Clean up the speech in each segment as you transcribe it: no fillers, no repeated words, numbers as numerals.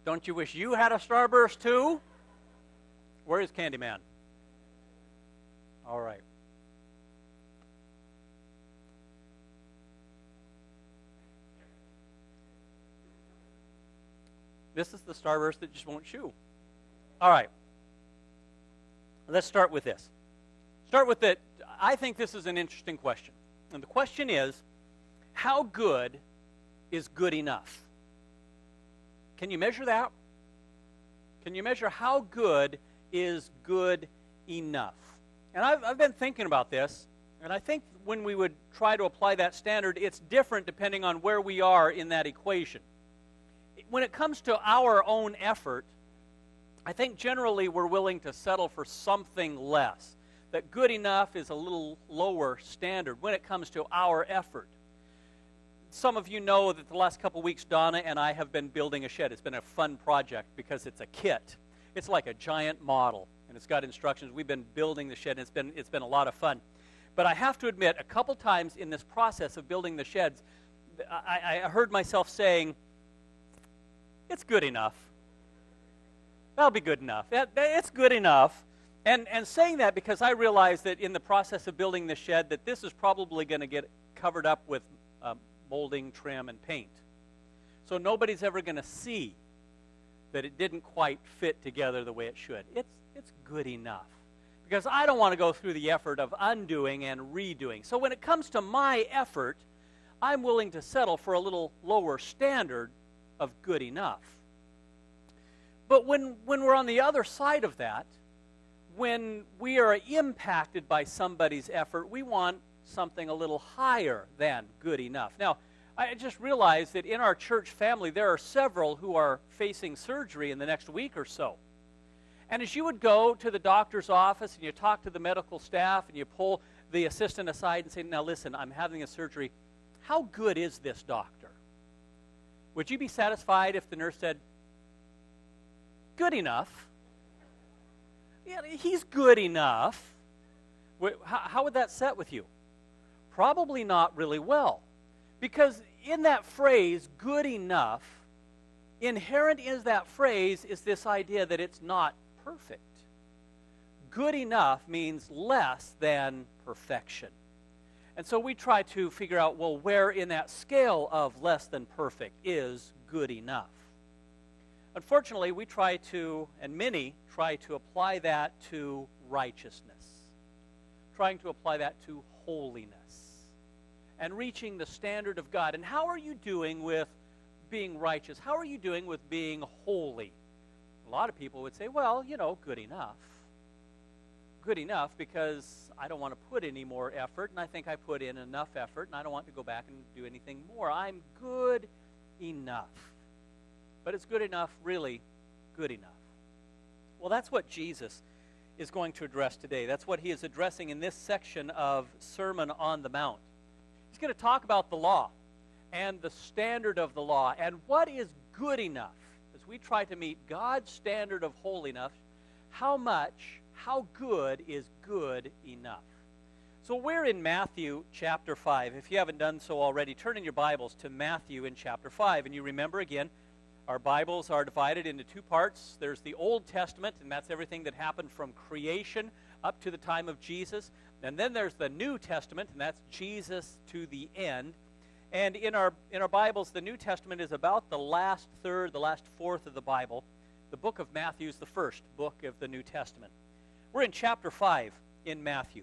Don't you wish you had a Starburst too? Where is Candyman? All right. This is the Starburst that just won't chew. All right. Let's start with this. Start with it. I think this is an interesting question. And the question is, how good is good enough? Can you measure that? Can you measure how good is good enough? And I've been thinking about this, and I think when we would try to apply that standard, it's different depending on where we are in that equation. When it comes to our own effort, I think generally we're willing to settle for something less. That good enough is a little lower standard when it comes to our effort. Some of you know that the last couple weeks, Donna and I have been building a shed. It's been a fun project because it's a kit. It's like a giant model, and it's got instructions. We've been building the shed, and it's been a lot of fun. But I have to admit, a couple times in this process of building the sheds, I heard myself saying, it's good enough. That'll be good enough. It's good enough. And saying that because I realized that in the process of building the shed that this is probably going to get covered up with molding, trim, and paint. So nobody's ever going to see that it didn't quite fit together the way it should. It's good enough. Because I don't want to go through the effort of undoing and redoing. So when it comes to my effort, I'm willing to settle for a little lower standard of good enough. But when we're on the other side of that, when we are impacted by somebody's effort, we want something a little higher than good enough. Now, I just realized that in our church family, there are several who are facing surgery in the next week or so. And as you would go to the doctor's office and you talk to the medical staff and you pull the assistant aside and say, now listen, I'm having a surgery. How good is this doctor? Would you be satisfied if the nurse said, good enough? Yeah, he's good enough. How would that set with you? Probably not really well. Because in that phrase, good enough, inherent in that phrase is this idea that it's not perfect. Good enough means less than perfection. And so we try to figure out, well, where in that scale of less than perfect is good enough? Unfortunately, we try to, and many try to apply that to righteousness, trying to apply that to holiness, and reaching the standard of God. And how are you doing with being righteous? How are you doing with being holy? A lot of people would say, well, good enough. Good enough because I don't want to put any more effort, and I think I put in enough effort, and I don't want to go back and do anything more. I'm good enough. But is good enough really good enough? Well, that's what Jesus is going to address today. That's what he is addressing in this section of Sermon on the Mount. He's going to talk about the law and the standard of the law and what is good enough. As we try to meet God's standard of holiness, how good is good enough? So we're in Matthew chapter 5. If you haven't done so already, turn in your Bibles to Matthew in chapter 5. And you remember again, our Bibles are divided into two parts. There's the Old Testament, and that's everything that happened from creation up to the time of Jesus. And then there's the New Testament, and that's Jesus to the end. And in our Bibles, the New Testament is about the last third, the last fourth of the Bible. The book of Matthew is the first book of the New Testament. We're in chapter 5 in Matthew.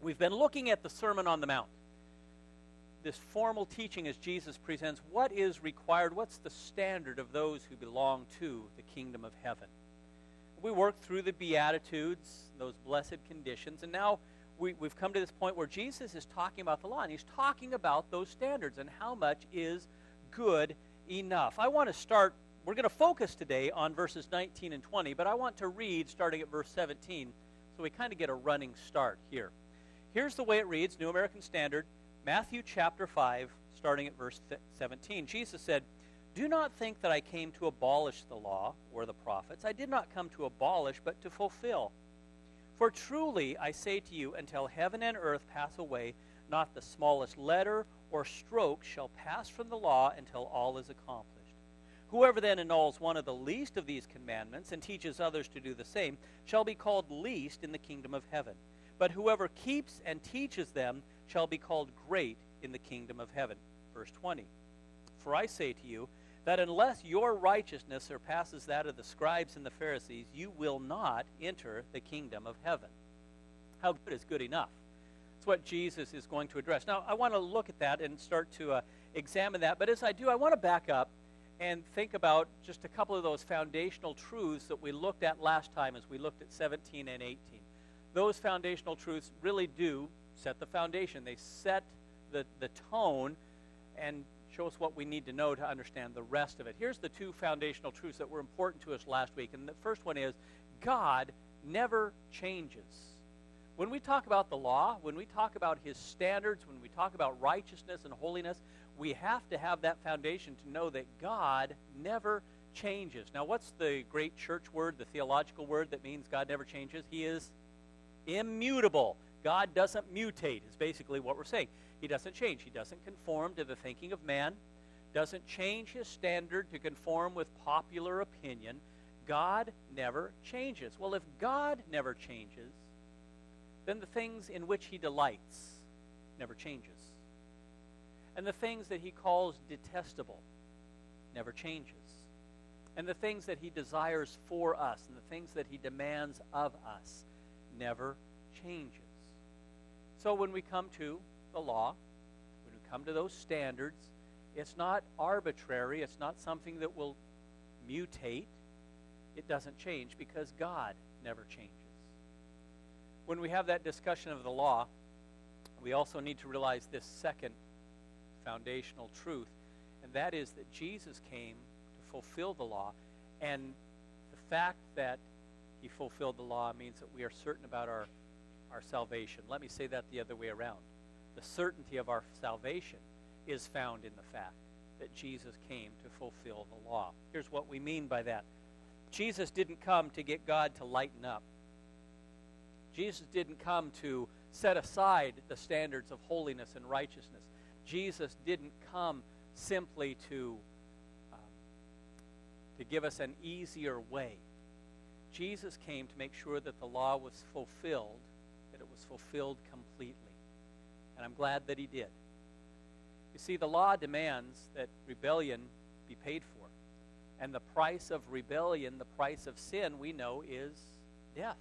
We've been looking at the Sermon on the Mount. This formal teaching as Jesus presents what is required, what's the standard of those who belong to the kingdom of heaven. We worked through the Beatitudes, those blessed conditions, and now we've come to this point where Jesus is talking about the law, and he's talking about those standards and how much is good enough. I want to start, we're going to focus today on verses 19 and 20, but I want to read starting at verse 17 so we kind of get a running start here. Here's the way it reads, New American Standard, Matthew chapter 5, starting at verse 17. Jesus said, "Do not think that I came to abolish the law or the prophets. I did not come to abolish, but to fulfill. For truly I say to you, until heaven and earth pass away, not the smallest letter or stroke shall pass from the law until all is accomplished. Whoever then annuls one of the least of these commandments and teaches others to do the same shall be called least in the kingdom of heaven. But whoever keeps and teaches them shall be called great in the kingdom of heaven. Verse 20. For I say to you that unless your righteousness surpasses that of the scribes and the Pharisees, you will not enter the kingdom of heaven. How good is good enough? It's what Jesus is going to address. Now, I want to look at that and start to examine that. But as I do, I want to back up and think about just a couple of those foundational truths that we looked at last time as we looked at 17 and 18. Those foundational truths really do set the foundation. They set the tone and show us what we need to know to understand the rest of it. Here's the two foundational truths that were important to us last week. And the first one is God never changes. When we talk about the law, when we talk about his standards, when we talk about righteousness and holiness, we have to have that foundation to know that God never changes. Now, what's the great church word, the theological word that means God never changes? He is immutable. God doesn't mutate, is basically what we're saying. He doesn't change. He doesn't conform to the thinking of man, doesn't change his standard to conform with popular opinion. God never changes. Well, if God never changes, then the things in which he delights never changes. And the things that he calls detestable never changes. And the things that he desires for us and the things that he demands of us never changes. So when we come to the law, when we come to those standards, it's not arbitrary. It's not something that will mutate. It doesn't change because God never changes. When we have that discussion of the law, we also need to realize this second foundational truth, and that is that Jesus came to fulfill the law, and the fact that he fulfilled the law means that we are certain about our salvation. Let me say that the other way around. The certainty of our salvation is found in the fact that Jesus came to fulfill the law. Here's what we mean by that. Jesus didn't come to get God to lighten up. Jesus didn't come to set aside the standards of holiness and righteousness. Jesus didn't come simply to give us an easier way. Jesus came to make sure that the law was fulfilled, that it was fulfilled completely. And I'm glad that he did. You see, the law demands that rebellion be paid for. And the price of rebellion, the price of sin, we know is death.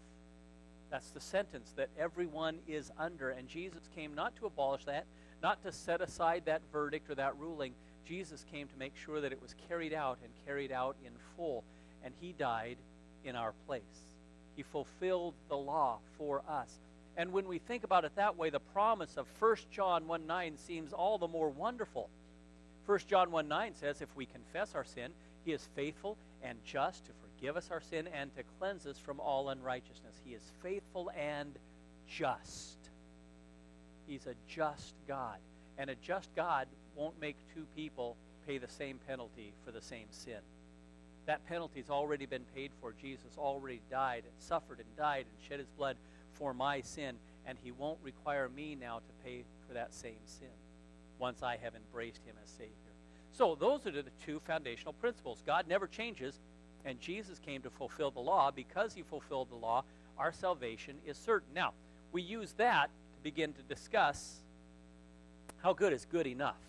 That's the sentence that everyone is under. And Jesus came not to abolish that, not to set aside that verdict or that ruling. Jesus came to make sure that it was carried out and carried out in full. And he died in our place. He fulfilled the law for us. And when we think about it that way, the promise of 1 John 1:9 seems all the more wonderful. 1 John 1:9 says, if we confess our sin, he is faithful and just to forgive us our sin and to cleanse us from all unrighteousness. He is faithful and just. He's a just God. And a just God won't make two people pay the same penalty for the same sin. That penalty's already been paid for. Jesus already died and suffered and died and shed his blood for my sin, and he won't require me now to pay for that same sin once I have embraced him as Savior. So those are the two foundational principles. God never changes, and Jesus came to fulfill the law. Because he fulfilled the law, our salvation is certain. Now, we use that to begin to discuss how good is good enough.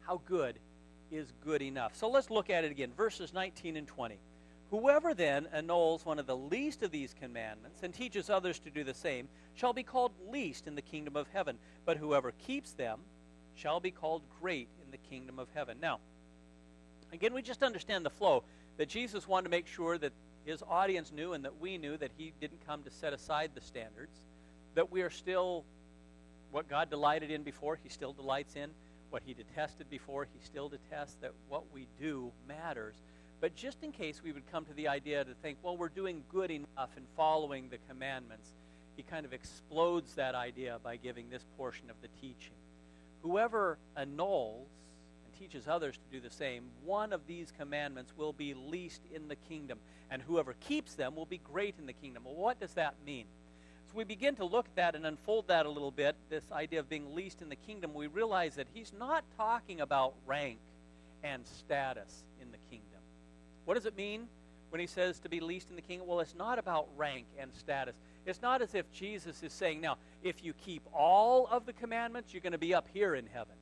How good is good enough. So let's look at it again. Verses 19 and 20. Whoever then annuls one of the least of these commandments and teaches others to do the same shall be called least in the kingdom of heaven. But whoever keeps them shall be called great in the kingdom of heaven. Now, again, we just understand the flow, that Jesus wanted to make sure that his audience knew and that we knew that he didn't come to set aside the standards, that we are still what God delighted in before, he still delights in. What he detested before, he still detests, that what we do matters. But just in case we would come to the idea to think, well, we're doing good enough in following the commandments, he kind of explodes that idea by giving this portion of the teaching. Whoever annuls and teaches others to do the same, one of these commandments will be least in the kingdom, and whoever keeps them will be great in the kingdom. Well, what does that mean? So we begin to look at that and unfold that a little bit, this idea of being least in the kingdom. We realize that he's not talking about rank and status in the kingdom. What does it mean when he says to be least in the kingdom? Well, it's not about rank and status. It's not as if Jesus is saying, now, if you keep all of the commandments, you're going to be up here in heaven.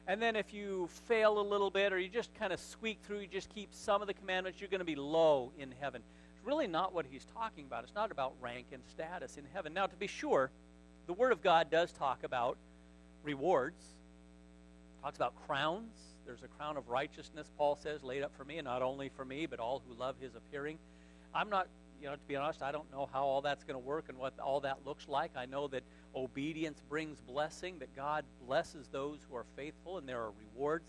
And then if you fail a little bit or you just kind of squeak through, you just keep some of the commandments, you're going to be low in heaven. It's really not what he's talking about. It's not about rank and status in heaven. Now, to be sure, the Word of God does talk about rewards. It talks about crowns. There's a crown of righteousness, Paul says, laid up for me, and not only for me, but all who love his appearing. I'm not, to be honest, I don't know how all that's going to work and what all that looks like. I know that obedience brings blessing, that God blesses those who are faithful, and there are rewards.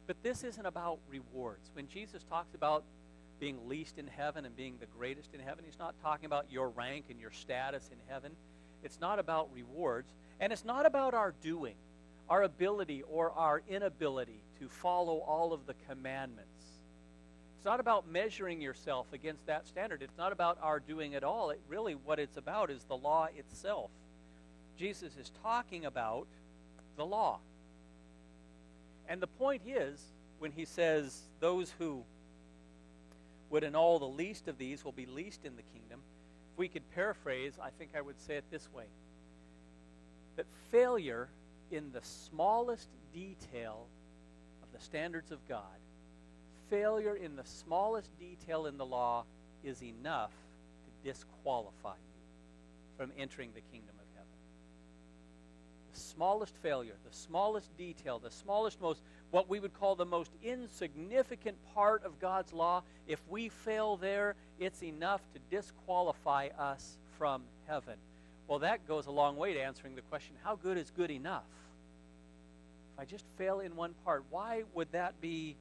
But this isn't about rewards. When Jesus talks about being least in heaven and being the greatest in heaven, he's not talking about your rank and your status in heaven. It's not about rewards, and it's not about our doing, our ability or our inability to follow all of the commandments. It's not about measuring yourself against that standard. It's not about our doing at all. Really what it's about is the law itself. Jesus is talking about the law. And the point is, when he says those who would annul the least of these will be least in the kingdom, if we could paraphrase, I think I would say it this way, that failure in the smallest detail of the standards of God, failure in the smallest detail in the law is enough to disqualify you from entering the kingdom of heaven. The smallest failure, the smallest detail, the smallest, what we would call the most insignificant part of God's law, if we fail there, it's enough to disqualify us from heaven. Well, that goes a long way to answering the question, how good is good enough? If I just fail in one part, why would that be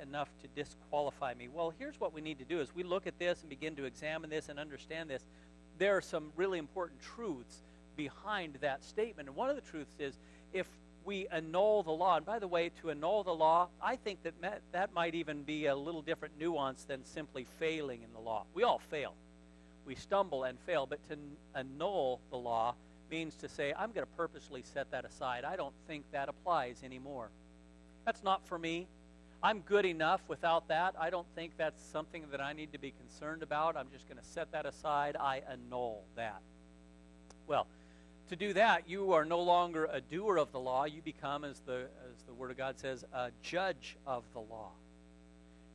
enough to disqualify me? Well, here's what we need to do as we look at this and begin to examine this and understand this. There are some really important truths behind that statement. And one of the truths is if we annul the law, and by the way, to annul the law, I think that might even be a little different nuance than simply failing in the law. We all fail. We stumble and fail, but to annul the law means to say, I'm going to purposely set that aside. I don't think that applies anymore. That's not for me. I'm good enough without that. I don't think that's something that I need to be concerned about. I'm just going to set that aside. I annul that. Well, to do that, you are no longer a doer of the law. You become, as the Word of God says, a judge of the law.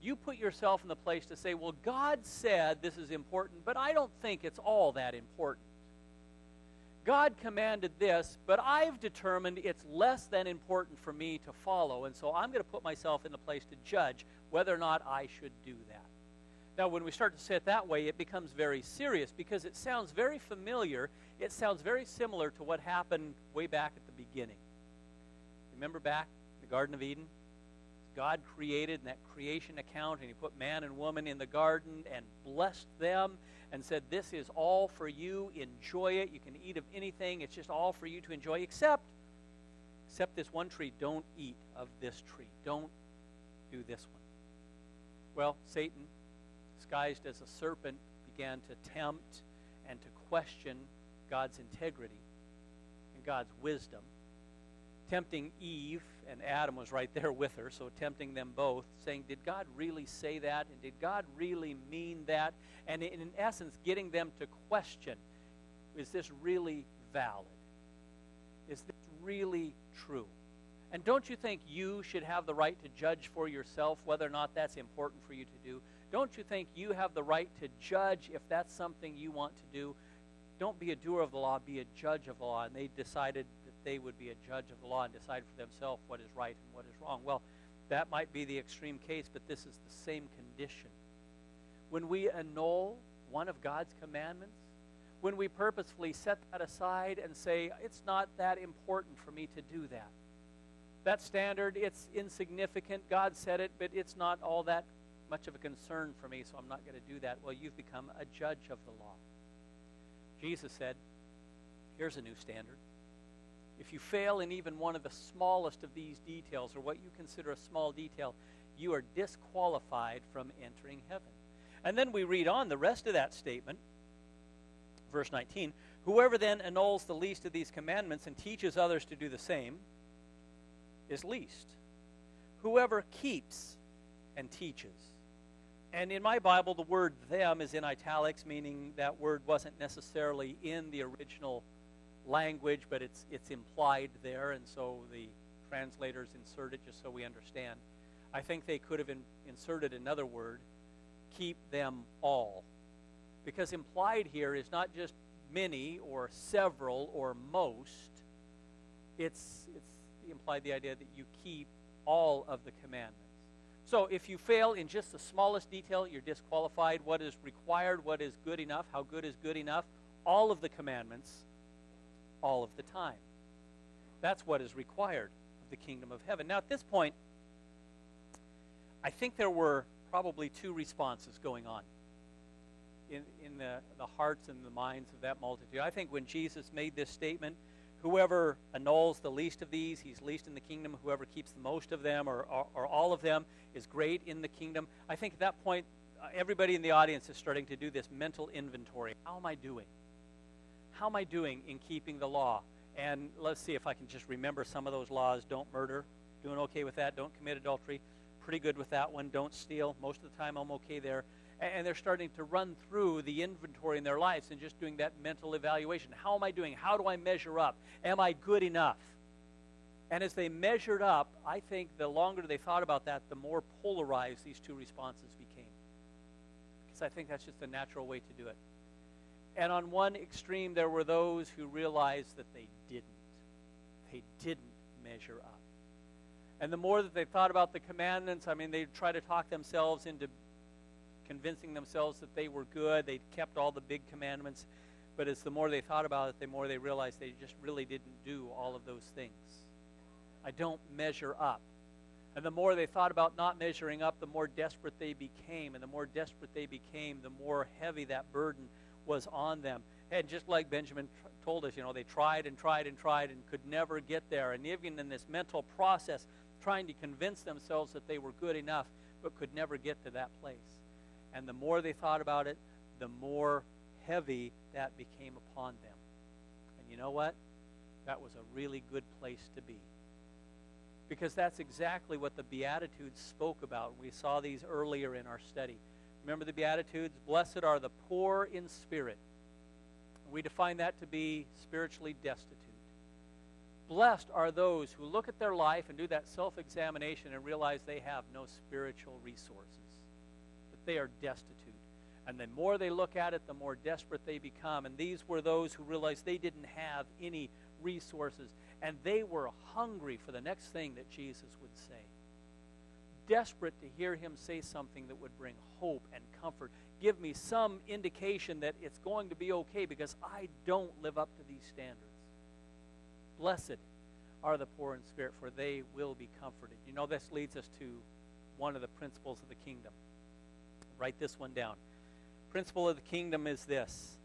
You put yourself in the place to say, well, God said this is important, but I don't think it's all that important. God commanded this, but I've determined it's less than important for me to follow, and so I'm going to put myself in the place to judge whether or not I should do that. Now, when we start to say it that way, it becomes very serious because it sounds very familiar. It sounds very similar to what happened way back at the beginning. Remember back in the Garden of Eden? God created in that creation account, and he put man and woman in the garden and blessed them and said, this is all for you. Enjoy it. You can eat of anything. It's just all for you to enjoy, except this one tree. Don't eat of this tree. Don't do this one. Well, Satan, disguised as a serpent, began to tempt and to question God's integrity and God's wisdom, tempting Eve, and Adam was right there with her, so tempting them both, saying, did God really say that? And did God really mean that? And in essence, getting them to question, is this really valid? Is this really true? And don't you think you should have the right to judge for yourself whether or not that's important for you to do? Don't you think you have the right to judge if that's something you want to do? Don't be a doer of the law, be a judge of the law. And they decided that they would be a judge of the law and decide for themselves what is right and what is wrong. Well, that might be the extreme case, but this is the same condition. When we annul one of God's commandments, when we purposefully set that aside and say, it's not that important for me to do that. That standard, it's insignificant. God said it, but it's not all that much of a concern for me, so I'm not going to do that. Well, you've become a judge of the law. Jesus said, here's a new standard. If you fail in even one of the smallest of these details, or what you consider a small detail, you are disqualified from entering heaven. And then we read on the rest of that statement, verse 19, whoever then annuls the least of these commandments and teaches others to do the same is least. Whoever keeps and teaches. And in my Bible, the word them is in italics, meaning that word wasn't necessarily in the original language, but it's implied there, and so the translators insert it just so we understand. I think they could have inserted another word, keep them all. Because implied here is not just many or several or most. It's implied the idea that you keep all of the commandments. So if you fail in just the smallest detail, you're disqualified. What is required, what is good enough, how good is good enough, all of the commandments, all of the time. That's what is required of the kingdom of heaven. Now at this point, I think there were probably two responses going on in the hearts and the minds of that multitude. I think when Jesus made this statement, whoever annuls the least of these, he's least in the kingdom. Whoever keeps the most of them or all of them is great in the kingdom. I think at that point, everybody in the audience is starting to do this mental inventory. How am I doing? How am I doing in keeping the law? And let's see if I can just remember some of those laws. Don't murder. Doing okay with that. Don't commit adultery. Pretty good with that one. Don't steal. Most of the time I'm okay there. And they're starting to run through the inventory in their lives and just doing that mental evaluation. How am I doing? How do I measure up? Am I good enough? And as they measured up, I think the longer they thought about that, the more polarized these two responses became. Because I think that's just a natural way to do it. And on one extreme, there were those who realized that they didn't. They didn't measure up. And the more that they thought about the commandments, I mean, they'd try to talk themselves into convincing themselves that they were good. They'd kept all the big commandments. But as the more they thought about it, the more they realized they just really didn't do all of those things. I don't measure up. And the more they thought about not measuring up, the more desperate they became. And the more desperate they became, the more heavy that burden was on them. And just like Benjamin told us, they tried and tried and tried and could never get there. And even in this mental process, trying to convince themselves that they were good enough, but could never get to that place. And the more they thought about it, the more heavy that became upon them. And you know what? That was a really good place to be. Because that's exactly what the Beatitudes spoke about. We saw these earlier in our study. Remember the Beatitudes? Blessed are the poor in spirit. We define that to be spiritually destitute. Blessed are those who look at their life and do that self-examination and realize they have no spiritual resources. That they are destitute. And the more they look at it, the more desperate they become. And these were those who realized they didn't have any resources. And they were hungry for the next thing that Jesus would say. Desperate to hear him say something that would bring hope and comfort. Give me some indication that it's going to be okay because I don't live up to these standards. Blessed are the poor in spirit, for they will be comforted. This leads us to one of the principles of the kingdom. Write this one down. Principle of the kingdom is this,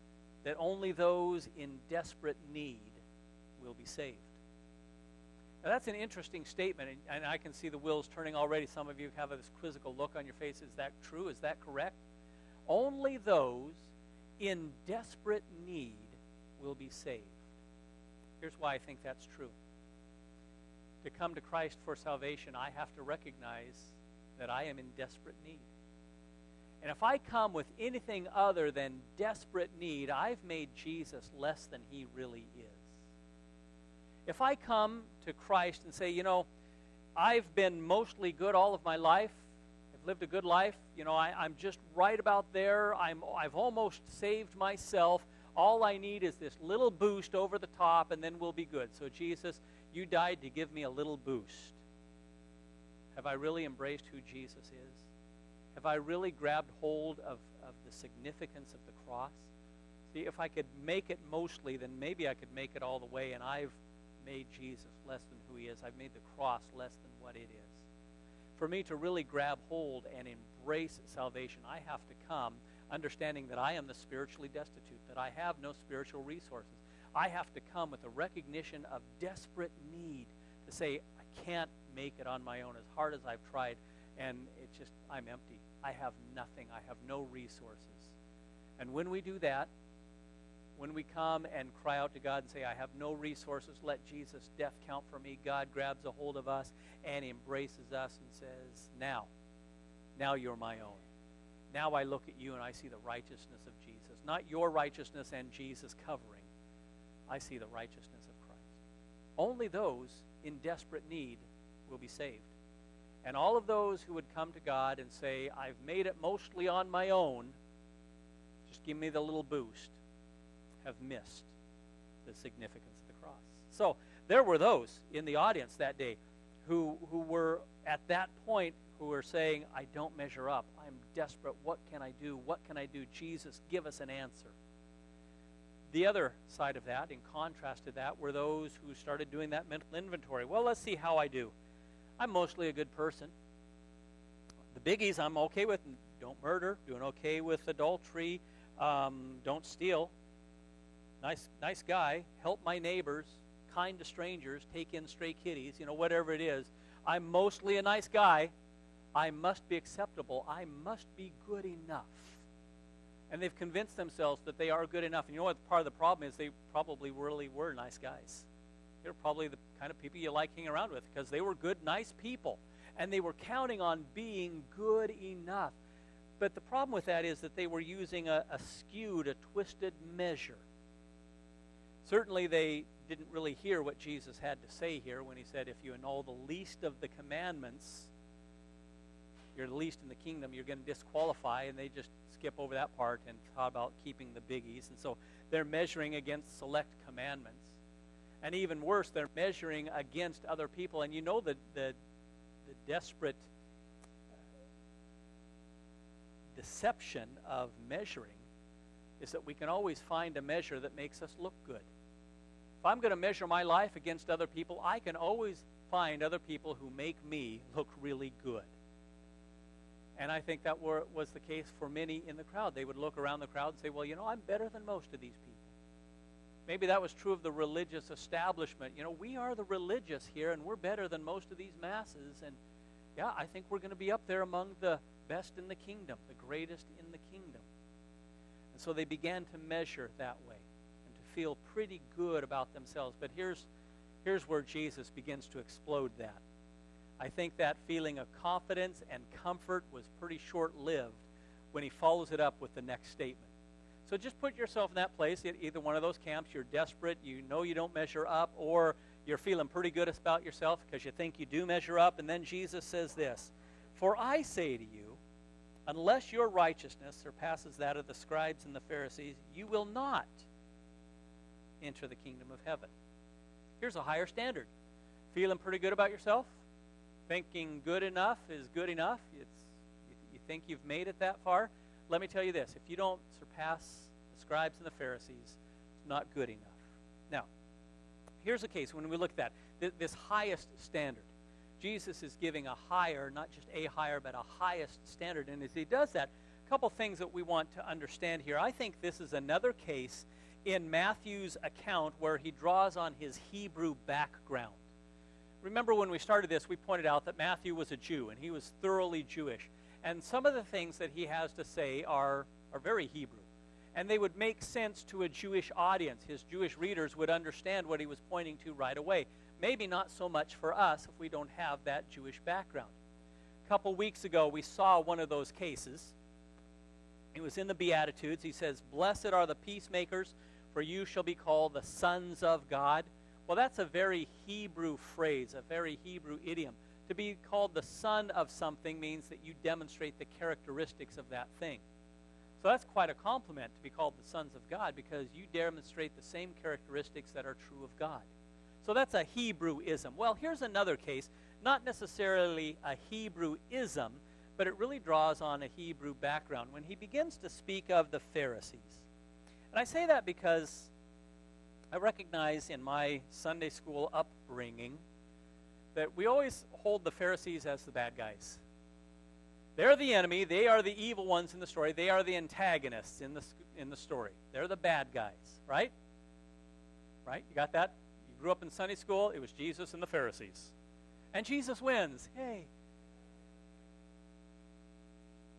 that only those in desperate need will be saved. Now that's an interesting statement, and I can see the wheels turning already. Some of you have this quizzical look on your face. Is that true? Is that correct? Only those in desperate need will be saved. Here's why I think that's true. To come to Christ for salvation, I have to recognize that I am in desperate need. And if I come with anything other than desperate need, I've made Jesus less than he really is. If I come to Christ and say, I've been mostly good all of my life, I've lived a good life, I'm just right about there, I've almost saved myself, all I need is this little boost over the top and then we'll be good. So Jesus, you died to give me a little boost. Have I really embraced who Jesus is? Have I really grabbed hold of the significance of the cross? See, if I could make it mostly, then maybe I could make it all the way, and I've made Jesus less than who he is. I've made the cross less than what it is. For me to really grab hold and embrace salvation, I have to come understanding that I am the spiritually destitute, that I have no spiritual resources. I have to come with a recognition of desperate need to say, I can't make it on my own as hard as I've tried, and it's just, I'm empty. I have nothing. I have no resources. And when we do that, when we come and cry out to God and say, I have no resources, let Jesus' death count for me, God grabs a hold of us and embraces us and says, now, now you're my own. Now I look at you and I see the righteousness of Jesus. Not your righteousness and Jesus covering. I see the righteousness of Christ. Only those in desperate need will be saved. And all of those who would come to God and say, I've made it mostly on my own, just give me the little boost, have missed the significance of the cross. So there were those in the audience that day who were at that point who were saying, I don't measure up. I'm desperate. What can I do? What can I do? Jesus, give us an answer. The other side of that, in contrast to that, were those who started doing that mental inventory. Well, let's see how I do. I'm mostly a good person. The biggies I'm okay with. Don't murder. Doing okay with adultery. Don't steal. Nice guy. Help my neighbors. Kind to strangers. Take in stray kitties. Whatever it is. I'm mostly a nice guy. I must be acceptable. I must be good enough. And they've convinced themselves that they are good enough. And you know what part of the problem is? They probably really were nice guys. They're probably the kind of people you like hanging around with because they were good, nice people. And they were counting on being good enough. But the problem with that is that they were using a skewed, a twisted measure. Certainly they didn't really hear what Jesus had to say here when he said, if you annul the least of the commandments, you're the least in the kingdom, you're going to disqualify, and they just skip over that part and talk about keeping the biggies. And so they're measuring against select commandments. And even worse, they're measuring against other people. And the desperate deception of measuring is that we can always find a measure that makes us look good. If I'm going to measure my life against other people, I can always find other people who make me look really good. And I think that was the case for many in the crowd. They would look around the crowd and say, well, I'm better than most of these people. Maybe that was true of the religious establishment. We are the religious here, and we're better than most of these masses. And, yeah, I think we're going to be up there among the best in the kingdom, the greatest in the kingdom. And so they began to measure that way and to feel pretty good about themselves. But here's where Jesus begins to explode that. I think that feeling of confidence and comfort was pretty short-lived when he follows it up with the next statement. So just put yourself in that place, either one of those camps. You're desperate, you don't measure up, or you're feeling pretty good about yourself because you think you do measure up. And then Jesus says this, for I say to you, unless your righteousness surpasses that of the scribes and the Pharisees, you will not enter the kingdom of heaven. Here's a higher standard. Feeling pretty good about yourself? Thinking good enough is good enough? You think you've made it that far? Let me tell you this. If you don't surpass the scribes and the Pharisees, it's not good enough. Now, here's a case when we look at that. This highest standard. Jesus is giving a higher, not just a higher, but a highest standard. And as he does that, a couple things that we want to understand here. I think this is another case in Matthew's account where he draws on his Hebrew background. Remember when we started this, we pointed out that Matthew was a Jew, and he was thoroughly Jewish. And some of the things that he has to say are very Hebrew. And they would make sense to a Jewish audience. His Jewish readers would understand what he was pointing to right away. Maybe not so much for us if we don't have that Jewish background. A couple weeks ago, we saw one of those cases. It was in the Beatitudes. He says, blessed are the peacemakers, for you shall be called the sons of God. Well, that's a very Hebrew phrase, a very Hebrew idiom. To be called the son of something means that you demonstrate the characteristics of that thing. So that's quite a compliment to be called the sons of God because you demonstrate the same characteristics that are true of God. So that's a Hebrewism. Well, here's another case, not necessarily a Hebrewism, but it really draws on a Hebrew background when he begins to speak of the Pharisees. And I say that because I recognize in my Sunday school upbringing that we always hold the Pharisees as the bad guys. They're the enemy. They are the evil ones in the story. They are the antagonists in the story. They're the bad guys, right? Right? You got that? You grew up in Sunday school. It was Jesus and the Pharisees. And Jesus wins. Hey.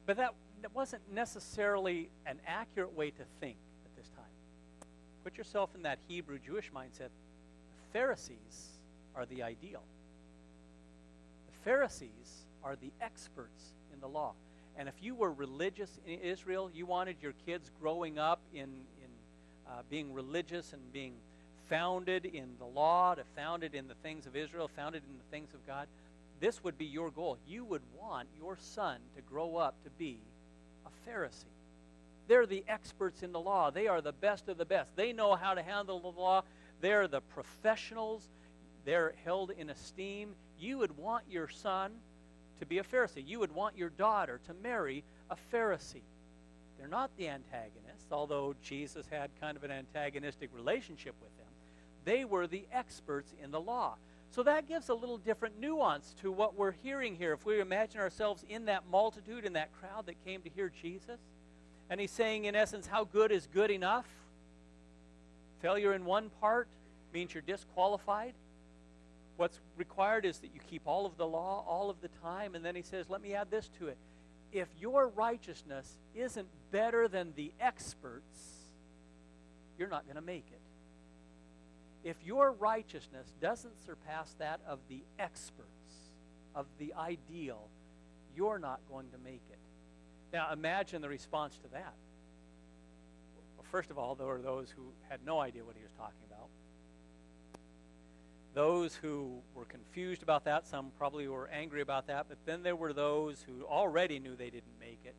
But that wasn't necessarily an accurate way to think at this time. Put yourself in that Hebrew Jewish mindset. The Pharisees are the ideal. The Pharisees are the experts in the law. And if you were religious in Israel, you wanted your kids growing up in being religious and being founded in the law, founded in the things of Israel, founded in the things of God, this would be your goal. You would want your son to grow up to be a Pharisee. They're the experts in the law. They are the best of the best. They know how to handle the law. They're the professionals. They're held in esteem. You would want your son to be a Pharisee. You would want your daughter to marry a Pharisee. They're not the antagonists, although Jesus had kind of an antagonistic relationship with them. They were the experts in the law. So that gives a little different nuance to what we're hearing here. If we imagine ourselves in that multitude, in that crowd that came to hear Jesus, and he's saying, in essence, how good is good enough? Failure in one part means you're disqualified. What's required is that you keep all of the law all of the time. And then he says, let me add this to it. If your righteousness isn't better than the experts, you're not going to make it. If your righteousness doesn't surpass that of the experts, of the ideal, you're not going to make it. Now, imagine the response to that. Well, first of all, there were those who had no idea what he was talking about. Those who were confused about that, some probably were angry about that, but then there were those who already knew they didn't make it,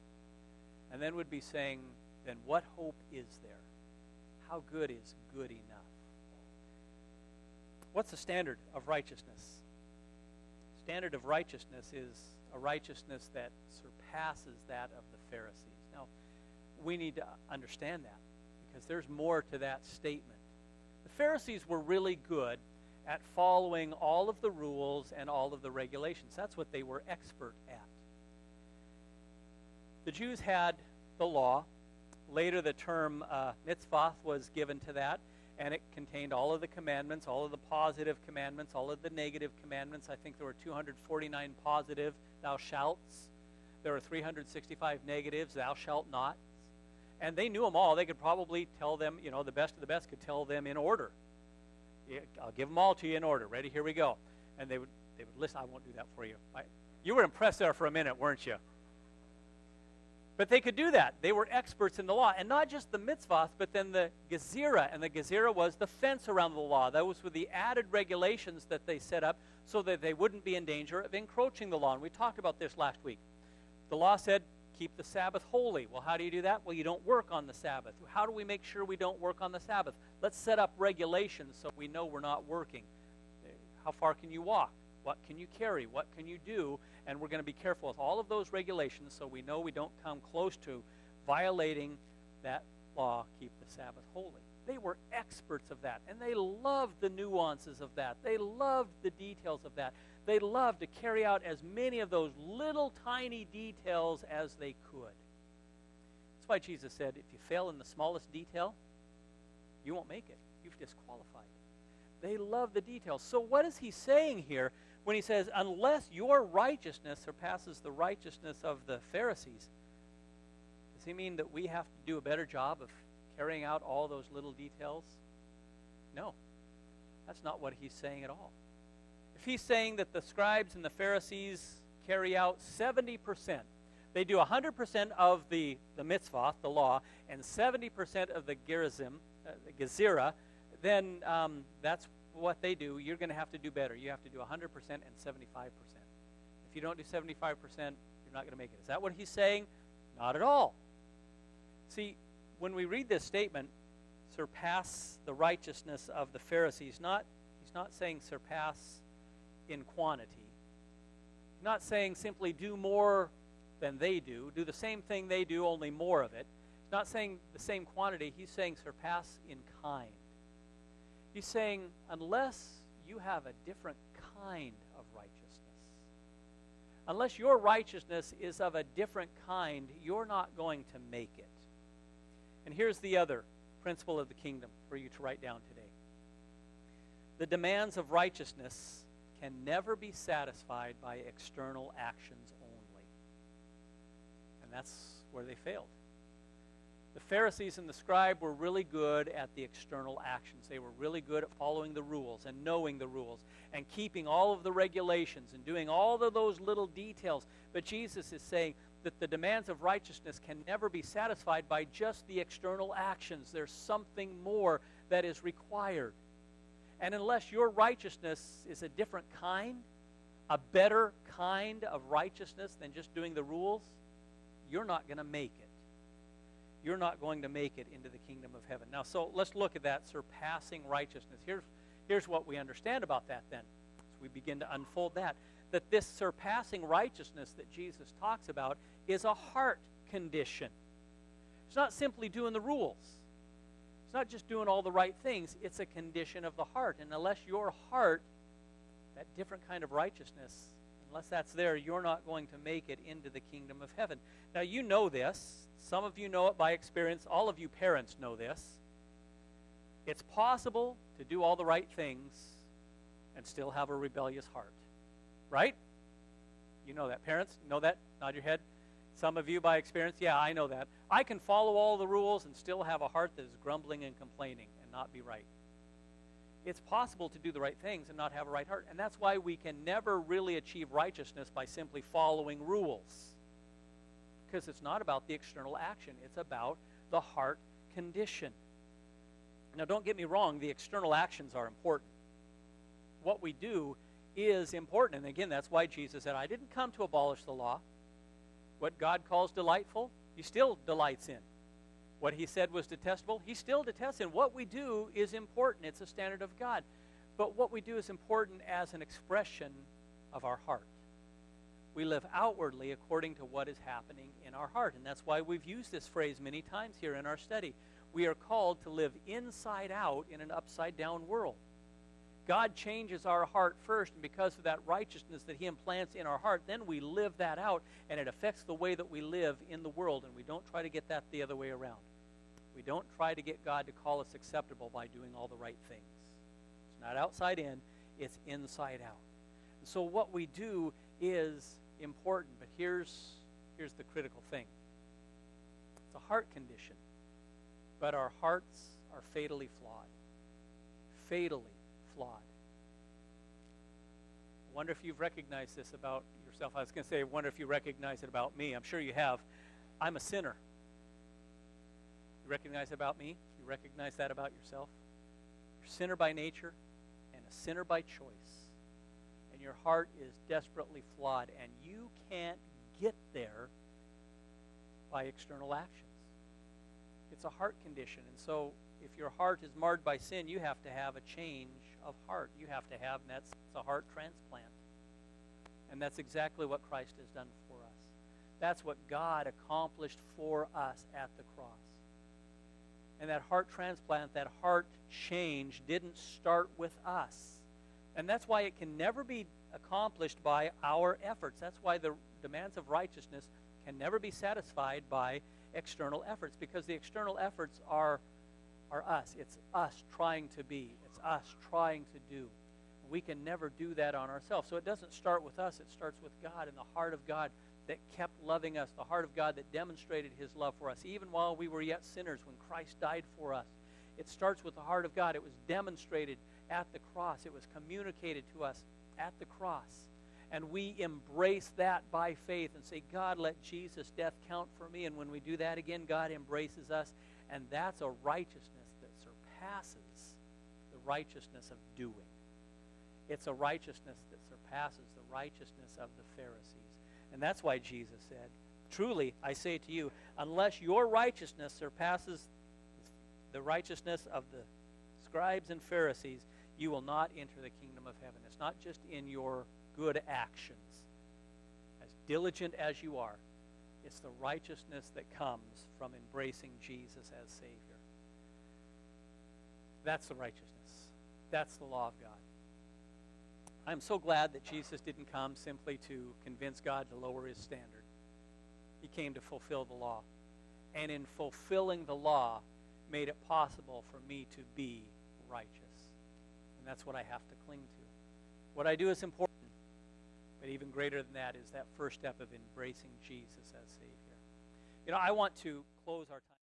and then would be saying, then what hope is there? How good is good enough? What's the standard of righteousness? Standard of righteousness is a righteousness that surpasses that of the Pharisees. Now, we need to understand that because there's more to that statement. The Pharisees were really good at following all of the rules and all of the regulations. That's what they were expert at. The Jews had the law. Later, the term mitzvah was given to that, and it contained all of the commandments, all of the positive commandments, all of the negative commandments. I think there were 249 positive, thou shalts. There were 365 negatives, thou shalt not. And they knew them all. They could probably tell them, the best of the best could tell them in order. I'll give them all to you in order. Ready? Here we go. And they would listen. I won't do that for you. You were impressed there for a minute, weren't you? But they could do that. They were experts in the law. And not just the mitzvahs, but then the gezerah. And the gezerah was the fence around the law. Those were the added regulations that they set up so that they wouldn't be in danger of encroaching the law. And we talked about this last week. The law said, keep the Sabbath holy. Well, how do you do that? Well, you don't work on the Sabbath. How do we make sure we don't work on the Sabbath? Let's set up regulations so we know we're not working. How far can you walk? What can you carry? What can you do? And we're going to be careful with all of those regulations so we know we don't come close to violating that law, keep the Sabbath holy. They were experts of that, and they loved the nuances of that. They loved the details of that. They loved to carry out as many of those little tiny details as they could. That's why Jesus said, if you fail in the smallest detail, you won't make it. You've disqualified. They love the details. So what is he saying here when he says, unless your righteousness surpasses the righteousness of the Pharisees? Does he mean that we have to do a better job of carrying out all those little details? No. That's not what he's saying at all. If he's saying that the scribes and the Pharisees carry out 70%, they do 100% of the mitzvah, the law, and 70% of the gezerah, then that's what they do. You're going to have to do better. You have to do 100% and 75%. If you don't do 75%, you're not going to make it. Is that what he's saying? Not at all. See, when we read this statement, surpass the righteousness of the Pharisees, he's not saying surpass in quantity. He's not saying simply do more than they do the same thing they do, only more of it. He's not saying the same quantity. He's saying surpass in kind. He's saying unless you have a different kind of righteousness, unless your righteousness is of a different kind, you're not going to make it. And here's the other principle of the kingdom for you to write down today. The demands of righteousness can never be satisfied by external actions only. And that's where they failed. The Pharisees and the scribe were really good at the external actions. They were really good at following the rules and knowing the rules and keeping all of the regulations and doing all of those little details. But Jesus is saying that the demands of righteousness can never be satisfied by just the external actions. There's something more that is required. And unless your righteousness is a different kind, a better kind of righteousness than just doing the rules, you're not going to make it. You're not going to make it into the kingdom of heaven. Now, so let's look at that surpassing righteousness. Here's what we understand about that then, as we begin to unfold that this surpassing righteousness that Jesus talks about is a heart condition. It's not simply doing the rules. It's not just doing all the right things. It's a condition of the heart. And unless your heart, that different kind of righteousness, unless that's there, you're not going to make it into the kingdom of heaven. Now, you know this. Some of you know it by experience. All of you parents know this. It's possible to do all the right things and still have a rebellious heart. Right? You know that. Parents, know that? Nod your head. Some of you by experience, yeah, I know that. I can follow all the rules and still have a heart that is grumbling and complaining and not be right. It's possible to do the right things and not have a right heart. And that's why we can never really achieve righteousness by simply following rules. Because it's not about the external action. It's about the heart condition. Now, don't get me wrong. The external actions are important. What we do is important. And again, that's why Jesus said, I didn't come to abolish the law. What God calls delightful, he still delights in. What he said was detestable, he still detests in. What we do is important. It's a standard of God. But what we do is important as an expression of our heart. We live outwardly according to what is happening in our heart. And that's why we've used this phrase many times here in our study. We are called to live inside out in an upside down world. God changes our heart first, and because of that righteousness that he implants in our heart, then we live that out, and it affects the way that we live in the world, and we don't try to get that the other way around. We don't try to get God to call us acceptable by doing all the right things. It's not outside in, it's inside out. And so what we do is important, but here's the critical thing. It's a heart condition, but our hearts are fatally flawed. Fatally flawed. I wonder if you've recognized this about yourself. I was going to say, I wonder if you recognize it about me. I'm sure you have. I'm a sinner. You recognize it about me? You recognize that about yourself? You're a sinner by nature and a sinner by choice. And your heart is desperately flawed, and you can't get there by external actions. It's a heart condition, and so if your heart is marred by sin, you have to have a change of heart. You have to have, and that's a heart transplant. And that's exactly what Christ has done for us. That's what God accomplished for us at the cross. And that heart transplant, that heart change didn't start with us. And that's why it can never be accomplished by our efforts. That's why the demands of righteousness can never be satisfied by external efforts, because the external efforts are us. It's us trying to be. It's us trying to do. We can never do that on ourselves. So it doesn't start with us. It starts with God and the heart of God that kept loving us, the heart of God that demonstrated his love for us, even while we were yet sinners when Christ died for us. It starts with the heart of God. It was demonstrated at the cross. It was communicated to us at the cross. And we embrace that by faith and say, God, let Jesus' death count for me. And when we do that again, God embraces us. And that's a righteousness that surpasses the righteousness of doing. It's a righteousness that surpasses the righteousness of the Pharisees. And that's why Jesus said, truly, I say to you, unless your righteousness surpasses the righteousness of the scribes and Pharisees, you will not enter the kingdom of heaven. It's not just in your good actions. As diligent as you are, it's the righteousness that comes from embracing Jesus as Savior. That's the righteousness. That's the law of God. I'm so glad that Jesus didn't come simply to convince God to lower his standard. He came to fulfill the law. And in fulfilling the law, made it possible for me to be righteous. And that's what I have to cling to. What I do is important, but even greater than that is that first step of embracing Jesus as Savior. You know, I want to close our time.